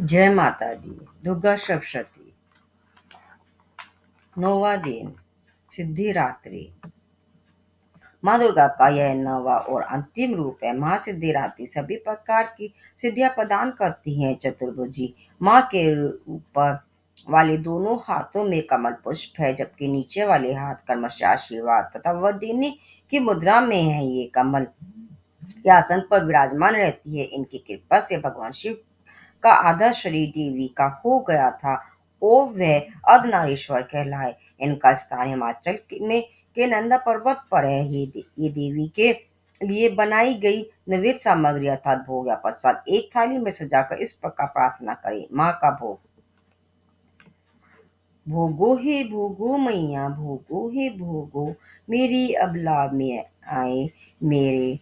जय माता दी। दुर्गा सप्तशती, नौवा दिन, सिद्धिरात्रि। माँ दुर्गा का यह नौवा और अंतिम रूप है। माँ सिद्धिरात्रि सभी प्रकार की सिद्धियां प्रदान करती हैं। चतुर्भुजी माँ के ऊपर वाले दोनों हाथों में कमल पुष्प है, जबकि नीचे वाले हाथ कर्मश आशीर्वाद तथा वह देने की मुद्रा में है। ये कमल के आसन पर विराजमान रहती है। इनकी कृपा से भगवान शिव का आधा शरीर देवी का हो गया था और वह अर्धनारीश्वर कहलाए। इनका स्थान हिमाचल में के नंदा पर्वत पर है। ये देवी के लिए बनाई गई नैवेद्य सामग्री अर्थात भोग या प्रसाद एक थाली में सजाकर इस प्रकार प्रार्थना करें। माँ का भोग। भोगो हे भोगो मैया, भोगो हे भोगो, मेरी अबला में आए मेरे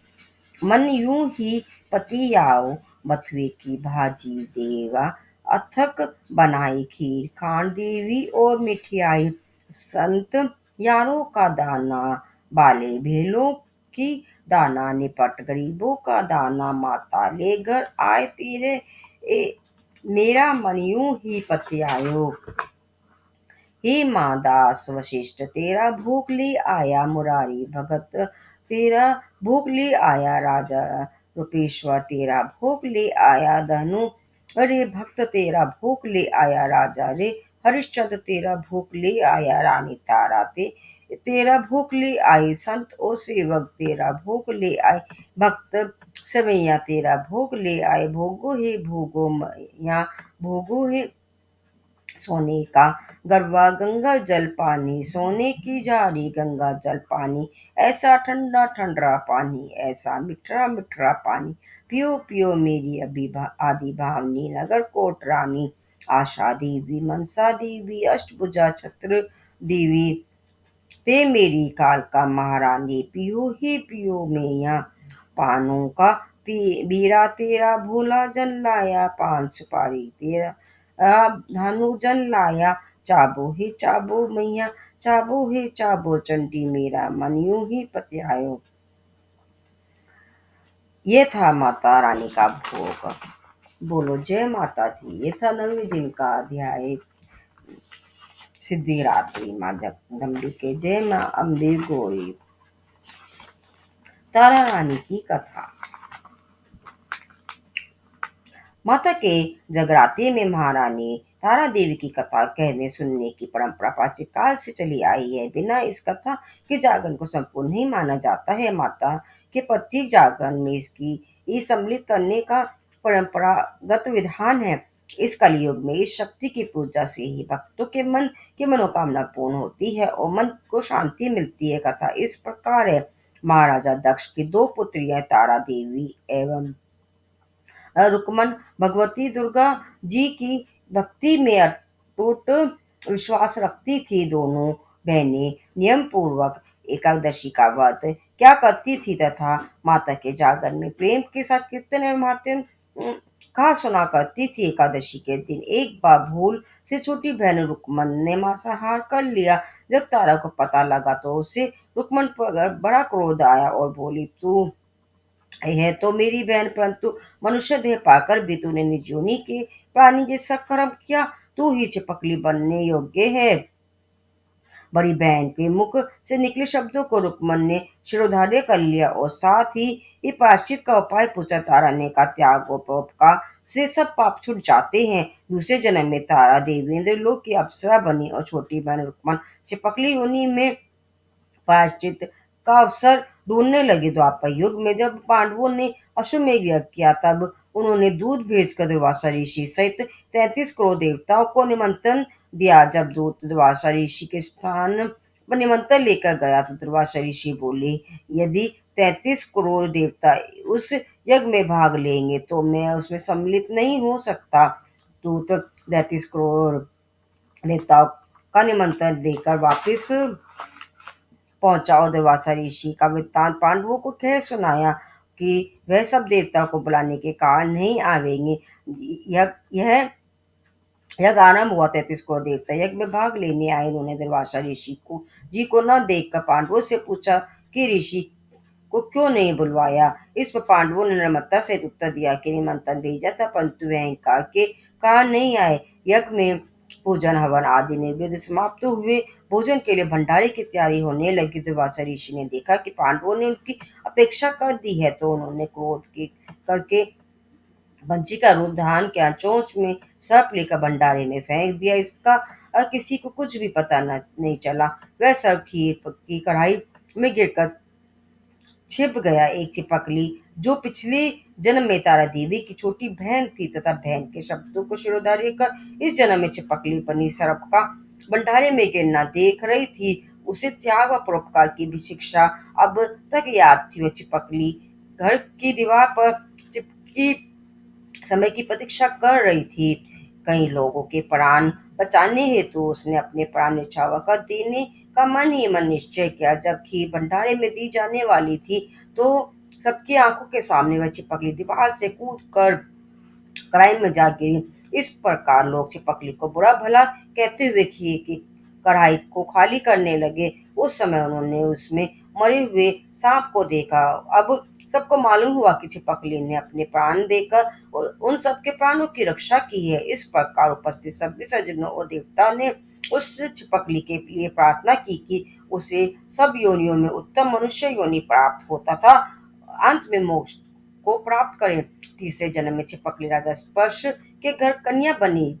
मन यूं ही पतियाओ। बथुए की भाजी देवा, अथक बनाई खीर, खांड देवी और मिठाई, संत यारों का दाना, बाले भेलों की दाना, निपट गरीबों का दाना, माता ले घर आए तेरे मेरा मन यूं ही पतियायो। हे माँ दास वशिष्ठ तेरा भोग ले आया, मुरारी भगत तेरा भोग ले आया, राजा रूपेश्वर तेरा भोग ले आया, धनु अरे भक्त तेरा भोग ले आया, राजा रे हरिश्चंद्र तेरा भोग ले आया, रानी तारा तेरा भोग ले आई, संत और सेवक तेरा भोग ले आए, भक्त सवैया तेरा भोग ले आए। भोगो हे भोगो मैया, भोगो हे सोने का गरबा गंगा जल पानी, सोने की झाड़ी गंगा जल पानी, ऐसा ठंडा ठंडा पानी, ऐसा मिठरा मिठरा पानी, पियो पियो मेरी आदि भावनी, नगर कोट रानी, आशा देवी मनसा देवी, अष्टभुजा छत्र देवी, ते मेरी कालका महारानी, पियो ही पियो मैया। पानों का बीरा तेरा भोला जन लाया, पान सुपारी तेरा धानु जन लाया, चाबो ही चाबो मैया, चाबो ही चाबो चंडी, मेरा मन यूं ही पत्यायो। ये था माता रानी का भोग। बोलो जय माता दी। ये था 9वें दिन का अध्याय सिद्धिरात्रि। माँ जगदम्बिके जय, माँ अम्बे गौरी। तारा रानी की कथा। माता के जगराते में महारानी तारा देवी की कथा कहने सुनने की परंपरा प्राचीन काल से चली आई है। बिना इस कथा के जागरण को संपूर्ण नहीं माना जाता है। माता के प्रत्येक जागरण में इसकी ये सम्मिलित करने का परंपरागत विधान है। इस कलयुग में इस शक्ति की पूजा से ही भक्तों के मन की मनोकामना पूर्ण होती है और मन को शांति मिलती है। कथा इस प्रकार है। महाराजा दक्ष की दो पुत्रियां तारा देवी एवं रुक्मन भगवती दुर्गा जी की भक्ति में अटूट विश्वास रखती थी। दोनों बहनें नियम पूर्वक एकादशी का व्रत क्या करती थी तथा माता के जागरण में प्रेम के साथ कीर्तन एवं महात्म्य कहा सुना करती थी। एकादशी के दिन एक बार भूल से छोटी बहन रुक्मन ने मांसाहार कर लिया। जब तारा को पता लगा तो उसे रुक्मन पर बड़ा क्रोध आया और बोली, तू है तो मेरी बहन, परंतु मनुष्य देह पाकर भी तूने निज योनि के प्राणी जैसा कर्म किया। तू ही चिपकली बनने योग्य है। बड़ी बहन के मुख से निकले शब्दों को रुक्मन ने शिरोधार्य कर लिया और साथ ही ये प्रायश्चित का उपाय पूछा। तारा ने कहा, त्याग और परोपकार से सब पाप छूट जाते हैं। दूसरे जन्म में तारा देवेंद्र लोक की अप्सरा बनी और छोटी बहन रुक्मन चिपकली योनि में प्रायश्चित का अवसर ढूंढने लगे। द्वापर युग में जब पांडवों ने अश्वमेध यज्ञ किया, तब उन्होंने दूत भेजकर दुर्वासा ऋषि सहित 33 करोड़ देवताओं को निमंत्रण दिया। जब दूत दुर्वासा ऋषि के स्थान पर निमंत्रण लेकर गया तो दुर्वासा ऋषि बोले, यदि 33 करोड़ देवता उस यज्ञ में भाग लेंगे तो मैं उसमें सम्मिलित नहीं हो सकता। दूत 33 करोड़ देवताओं का निमंत्रण देकर वापिस पहुंचा और दुर्वासा ऋषि का वृत्तांत पांडवों को कह सुनाया कि वह सब देवताओं को बुलाने के कारण नहीं आवेंगे। यह यज्ञ आरंभ हुआ। 33 करोड़ देवता यज्ञ में भाग लेने आए। उन्होंने दुर्वासा ऋषि को न देखकर पांडवों से पूछा कि ऋषि को क्यों नहीं बुलवाया। इस पर पांडवों ने नम्रता से उत्तर दिया कि निमंत्रण भेजा था, परंतु वह इनकार के कहा नहीं आए। यज्ञ में पूजन हवन आदि नैवेद्य समाप्त हुए। भोजन के लिए भंडारे की तैयारी होने लगी। दुर्वासा ऋषि ने देखा कि पांडवों ने उनकी अपेक्षा कर दी है, तो उन्होंने क्रोध की करके बंसी का रूप धारण किया, चोंच में सर्प लेकर भंडारे में फेंक दिया। इसका किसी को कुछ भी पता नहीं चला। वह सर्प खीर की कढ़ाई में गिरकर छिप गया। एक चिपकली जो पिछले जन्म में तारा देवी की छोटी बहन थी तथा बहन के शब्दों को शिरोधार्य कर इस जन्म में चिपकली बनी सर्प का भंडारे में गिरना देख रही थी। उसे त्याग व परोपकार की भी शिक्षा अब तक याद थी। वह चिपकली घर की दीवार पर चिपकी समय की प्रतीक्षा कर रही थी। कई लोगों के प्राण बचाने हेतु उसने अपने प्राण न्यौछावर कर देने का मन ही मन निश्चय किया। जब खीर भंडारे में दी जाने वाली थी, तो सबकी आंखों के सामने वह चिपकली दीवार से कूद कर कढ़ाई में जा गिरी। इस प्रकार लोग चिपकली को बुरा भला कहते हुए खीर की कढ़ाई को खाली करने लगे। उस समय उन्होंने उसमें मरे हुए सांप को देखा। अब सबको मालूम हुआ कि चिपकली ने अपने प्राण देकर उन सबके प्राणों की रक्षा की है। इस प्रकार उपस्थित सभी सज्जनों और देवता ने उस चिपकली के लिए प्रार्थना की कि उसे सब योनियों में उत्तम मनुष्य योनि प्राप्त होता था, अंत में मोक्ष को प्राप्त करे। तीसरे जन्म में चिपकली राजा स्पर्श के घर कन्या बनी।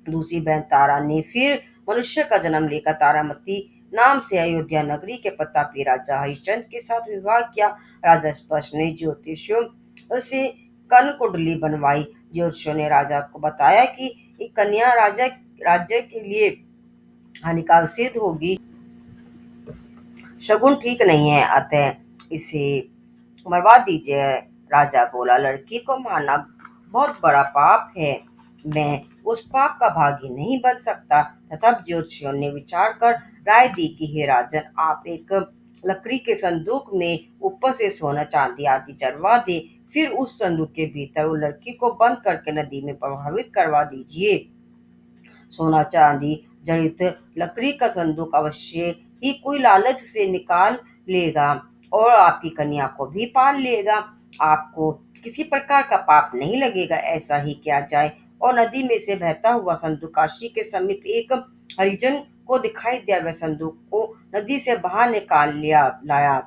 दूसरी बहन तारा ने फिर मनुष्य का जन्म लेकर तारामती नाम से अयोध्या नगरी के प्रतापी राजा हरिश्चंद्र के साथ विवाह किया। राजा स्पर्श ने ज्योतिषियों से कर्ण कुंडली बनवाई। ज्योतिषियों ने राजा को बताया कि एक कन्या राजा राज्य के लिए हानिकारक सिद्ध होगी, शगुन ठीक नहीं है, अतः इसे मरवा दीजिए। राजा बोला, लड़की को मारना बहुत बड़ा पाप है, मैं उस पाप का भागी नहीं बन सकता। तब ज्योतिषियों ने विचार कर राय दी कि हे राजन, आप एक लकड़ी के संदूक में ऊपर से सोना चांदी आदि चढ़वा दे, फिर उस संदूक के भीतर वो लड़की को बंद करके नदी में प्रवाहित करवा दीजिए। सोना चांदी जड़ित लकड़ी का संदूक अवश्य ही कोई लालच से निकाल लेगा और आपकी कन्या को भी पाल लेगा। आपको किसी प्रकार का पाप नहीं लगेगा। ऐसा ही किया जाए। और नदी में से बहता हुआ संदूक काशी के समीप एक हरिजन को दिखाई दिया। वह संदूक को नदी से बाहर निकाल लिया लाया।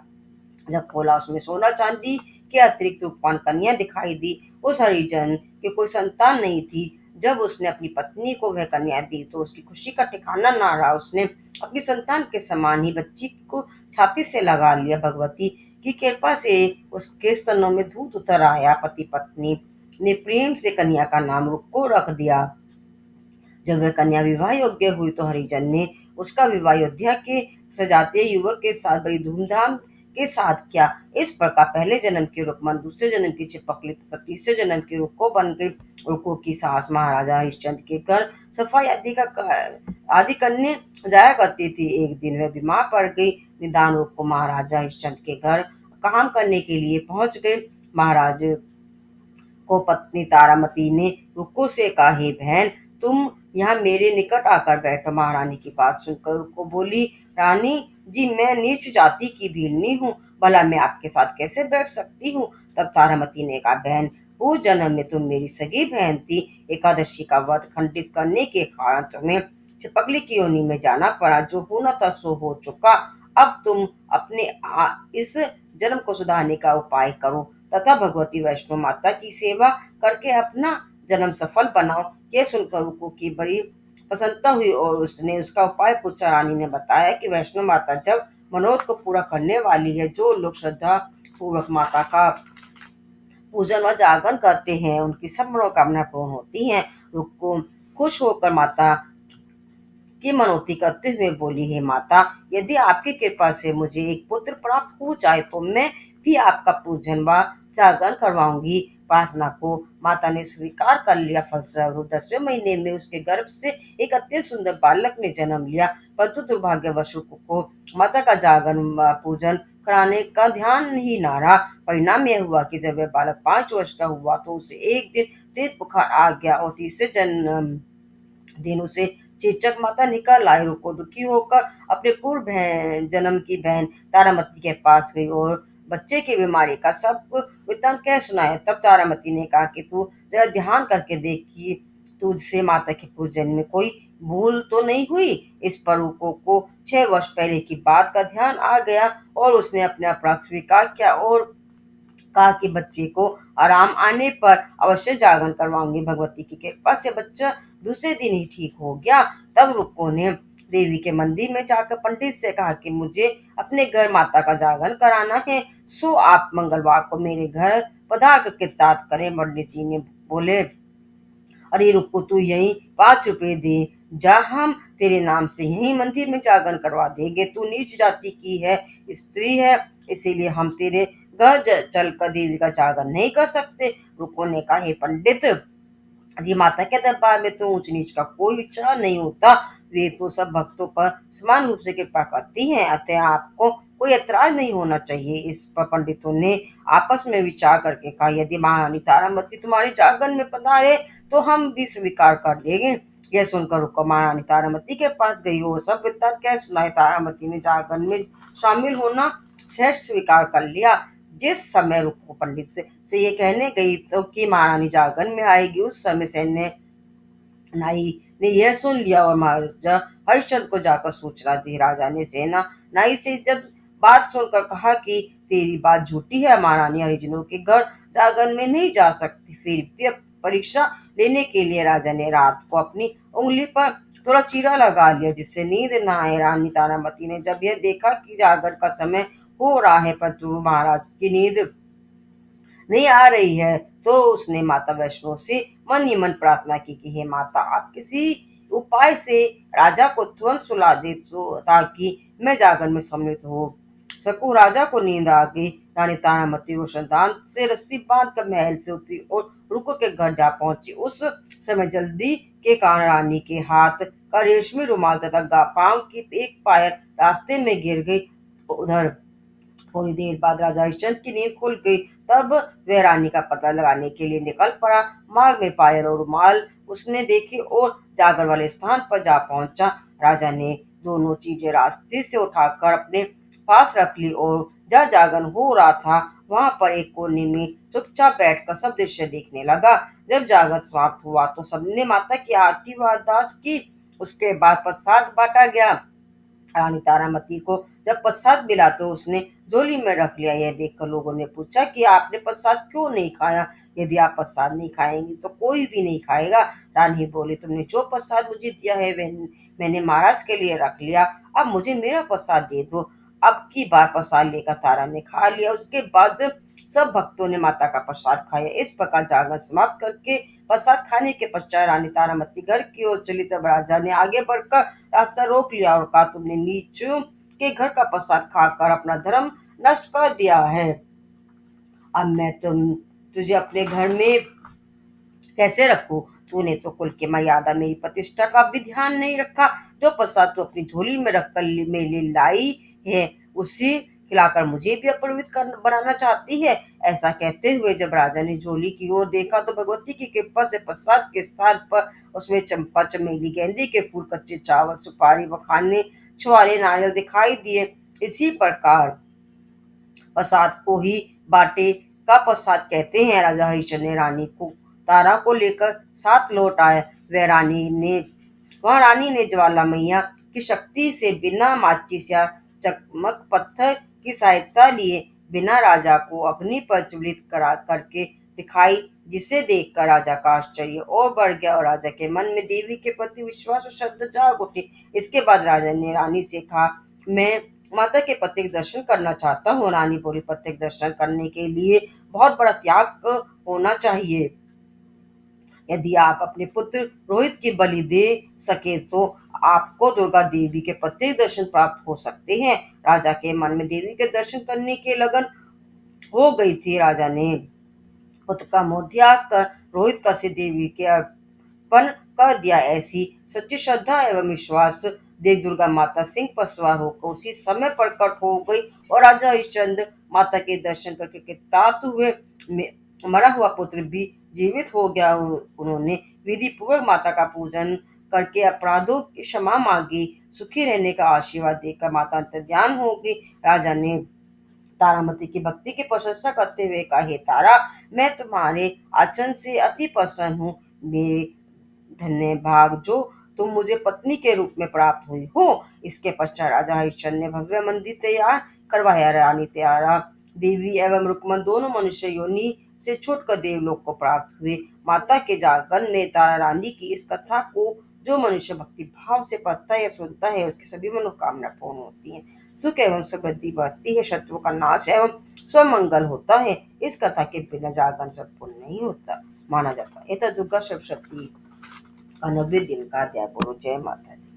जब खोला, उसमें सोना चांदी के अतिरिक्त रूपवान कन्या दिखाई दी। उस हरिजन के कोई संतान नहीं थी। जब उसने अपनी पत्नी को वह कन्या दी, तो उसकी खुशी का ठिकाना ना रहा। उसने अपनी संतान के समान ही बच्ची को छाती से लगा लिया। भगवती की कृपा से उसके स्तनों में दूध उतर आया। पति पत्नी ने प्रेम से कन्या का नाम रुक्को रख दिया। जब वह कन्या विवाह योग्य हुई, तो हरिजन ने उसका विवाह अयोध्या के सजातीय युवक के साथ बड़ी धूमधाम के साथ किया। इस प्रकार पहले जन्म की रुक्मन, दूसरे जन्म की चिपकली तथा तीसरे जन्म की रुक्को बन गई। रुक्को की सास महाराजा हरिश्चंद्र के घर सफाई आदि करने जाया करती थी। एक दिन वह बीमार पड़ गई। निदान रुक्को महाराजा हरिश्चंद्र के घर काम करने के लिए पहुंच गए। महाराज को पत्नी तारामती ने रुक्को से कहा, हे बहन, तुम यहाँ मेरे निकट आकर बैठो। महारानी की बात सुनकर रुक्को बोली, रानी जी, मैं नीच जाति की भीलनी हूँ, भला मैं आपके साथ कैसे बैठ सकती हूँ। तब तारामती ने कहा, बहन, पूर्व जन्म में तुम मेरी सगी बहन थी। एकादशी का व्रत खंडित करने के कारण तुम्हें चिपकली की योनि में जाना पड़ा। जो होना था सो हो चुका। अब तुम अपने इस जन्म को सुधारने का उपाय करो तथा भगवती वैष्णो माता की सेवा करके अपना जन्म सफल बनाओ। यह सुनकर रुक्को की बड़ी प्रसन्नता हुई और उसने उसका उपाय पूछा। रानी ने बताया कि वैष्णो माता जब मनोरथ को पूरा करने वाली है। जो लोग श्रद्धा पूर्वक माता का पूजन व जागरण करते हैं, उनकी सब मनोकामना पूर्ण होती हैं। रुक्को खुश होकर माता की मनौती करते हुए बोली, हे माता, यदि आपकी कृपा से मुझे एक पुत्र प्राप्त हो जाए, तो मैं भी आपका पूजन व जागरण करवाऊंगी। प्रार्थना को माता ने स्वीकार कर लिया। फलस्वरूप 10वें महीने में उसके गर्भ से एक अत्यंत सुंदर बालक ने जन्म लिया। परंतु दुर्भाग्यवश रुक्को को माता का जागरण व पूजन कराने का ध्यान ही न रहा। परिणाम यह हुआ कि जब वह बालक 5 वर्ष का हुआ, तो उसे एक दिन तेज बुखार आ गया और तीसरे जन्म दिन उसे चेचक माता निकल आई। रुक्को दुखी होकर अपने पूर्व जन्म की बहन तारामती के पास गई और बच्चे की बीमारी का सब वृत्तांत कह सुनाया। तब तारामती ने कहा कि तू जरा ध्यान करके देख कि तुझसे माता के पूजन में कोई भूल तो नहीं हुई? इस पर रुको को 6 वर्ष पहले की बात का ध्यान आ गया और उसने अपने अपराध स्वीकार किया और कहा कि बच्चे को आराम आने पर अवश्य जागरण करवाऊंगी। भगवती की कृपा से बच्चा दूसरे दिन ही ठीक हो गया। तब रुक्को ने देवी के मंदिर में जाकर पंडित से कहा कि मुझे अपने घर माता का जागरण कराना है, सो आप मंगलवार को मेरे घर पधार कर किताब करें। पंडित जी ने बोले, अरे रुको, तू यही 5 रुपए दे जा, हम तेरे नाम से यही मंदिर में जागरण करवा देंगे। तू नीच जाति की है, स्त्री है, इसीलिए हम तेरे घर चलकर देवी का जागरण नहीं कर सकते। रुको ने कहा, हे पंडित जी, माता के दरबार में तो ऊंच नीच का कोई विचार नहीं होता। वे तो सब भक्तों पर समान रूप से कृपा करती हैं, अतः आपको कोई ऐतराज नहीं होना चाहिए। इस पर पंडितों ने आपस में विचार करके कहा, यदि महारानी तारामती तुम्हारे जागरण में पधारे तो हम भी स्वीकार कर लेंगे। यह सुनकर रुक्मा महारानी तारामती के पास गई और सब वृत्तांत कह सुनाए। तारामती ने जागरण में शामिल होना सहज स्वीकार कर लिया। जिस समय रुक्को पंडित से ये कहने गई तो कि महारानी जागरण में आएगी, उस समय सैन्य नाई ने यह सुन लिया और महाराजा हरिश्चंद्र को जाकर सूचना दी। राजा ने सेना नाई से जब बात सुनकर कहा कि तेरी बात झूठी है, महारानी हरिजनों के घर जागरण में नहीं जा सकती। फिर भी अब परीक्षा लेने के लिए राजा ने रात को अपनी उंगली पर थोड़ा चीरा लगा लिया, जिससे नींद न आए। रानी तारामती ने जब यह देखा कि जागरण का समय हो रहा है परंतु महाराज की नींद नहीं आ रही है, तो उसने माता वैष्णो से मन ही मन प्रार्थना की कि हे माता, आप किसी उपाय से राजा को तुरंत सुला दे तो ताकि मैं जागरण में सम्मिलित हो सकूं। राजा को नींद आ गई। रानी तारामती रोशनदान से रस्सी बांध कर महल से उतरी और रुको के घर जा पहुंची। उस समय जल्दी के कारण रानी के हाथ का रेशमी रुमाल तथा पांव की एक पायल रास्ते में गिर गई। उधर थोड़ी देर बाद राजा हरिश्चंद्र की नींद खुल गई। तब वह रानी का पता लगाने के लिए निकल पड़ा। मार्ग में पायल और रुमाल उसने देखे और जागर वाले स्थान पर जा पहुंचा। राजा ने दोनों चीजें रास्ते से उठाकर अपने पास रख ली और जहाँ जागरण हो रहा था वहां पर एक कोने में चुपचाप बैठकर सब दृश्य देखने लगा। जब जागरण समाप्त हुआ तो सबने माता की आरती व अरदास की। उसके बाद प्रसाद बांटा गया। रानी तारामती को जब प्रसाद मिला तो उसने झोली में रख लिया। यह देखकर लोगों ने पूछा कि आपने प्रसाद क्यों नहीं खाया? यदि आप प्रसाद नहीं खाएंगी तो कोई भी नहीं खाएगा। रानी बोली, तुमने जो प्रसाद मुझे दिया है वह मैंने महाराज के लिए रख लिया, अब मुझे मेरा प्रसाद दे दो। अब की बार प्रसाद लेकर तारा ने खा लिया। उसके बाद सब भक्तों ने माता का प्रसाद खाया। इस प्रकार जागरण समाप्त करके प्रसाद खाने के पश्चात रानी तारामती घर की ओर चली, तब राजा ने आगे बढ़कर रास्ता रोक लिया और कहा, तुमने नीचों के घर का प्रसाद खाकर अपना धर्म नष्ट कर दिया है। अब मैं तुझे अपने घर में कैसे रखूं? तूने तो कुल की मर्यादा मेरी प्रतिष्ठा का भी ध्यान नहीं रखा। जो प्रसाद तू अपनी झोली में रखकर मेरे लिए लाई है उसी खिलाकर मुझे भी अपवित्र बनाना चाहती है। ऐसा कहते हुए जब राजा ने झोली की ओर देखा तो भगवती की कृपा से प्रसाद के स्थान पर उसमें चंपा, चमेली, गेंदे के फूल, कच्चे चावल, सुपारी व खाने छुआरे नारियल दिखाई दिए। इसी प्रकार प्रसाद को ही बाटे का प्रसाद कहते हैं। राजा हरिश्चंद्र ने रानी को तारा को लेकर साथ लौट आया। रानी ने ज्वाला मैया की शक्ति से बिना माचिस या चकमक पत्थर की सहायता लिए बिना राजा को अग्नि पर ज्वलित करा करके दिखाई, जिसे देखकर राजा का आश्चर्य और बढ़ गया और राजा के मन में देवी के प्रति विश्वास और श्रद्धा जाग उठी। इसके बाद राजा ने रानी से कहा, मैं माता के प्रत्येक दर्शन करना चाहता हूँ। रानी बोली, प्रत्येक दर्शन करने के लिए बहुत बड़ा त्याग होना चाहिए। यदि आप अपने पुत्र रोहित की बलि दे सके तो आपको दुर्गा देवी के प्रत्येक दर्शन प्राप्त हो सकते हैं। राजा के मन में देवी के दर्शन करने की लगन हो गई थी। राजा ने पुत्र का मोह त्याग कर रोहित का सिर देवी के अर्पण कर दिया। ऐसी सच्ची श्रद्धा एवं विश्वास देख दुर्गा माता सिंह पर सवार होकर उसी समय प्रकट हो गई और राजा हरिश्चंद्र माता के दर्शन करके कृतार्थ हुए। मरा हुआ पुत्र भी जीवित हो गया। उन्होंने विधि पूर्वक माता का पूजन करके अपराधों की क्षमा मांगी। सुखी रहने का आशीर्वाद देकर माता अंतर्ध्यान हो गई। राजा ने तारामती की भक्ति की प्रशंसा करते हुए कहा, हे तारा, मैं तुम्हारे आचरण से अति प्रसन्न हूँ। मेरे धन्य भाग जो तुम मुझे पत्नी के रूप में प्राप्त हुई हो। इसके पश्चात राजा हरिश्चंद्र ने भव्य मंदिर तैयार करवाया। रानी त्यारा देवी एवं रुक्मन दोनों मनुष्य योनि से छूटकर देवलोक को प्राप्त हुए। माता के जागरण ने तारा रानी की इस कथा को जो मनुष्य भक्ति भाव से पढ़ता है या सुनता है उसकी सभी मनोकामना पूर्ण होती है, सुख एवं समृद्धि बढ़ती है, शत्रुओं का नाश एवं स्वमंगल होता है। इस कथा के बिना जागरण संपूर्ण नहीं होता माना जाता है। ये तो दुर्गा सप्तशती का 90 दिन का अध्याय बोलो। जय माता दी।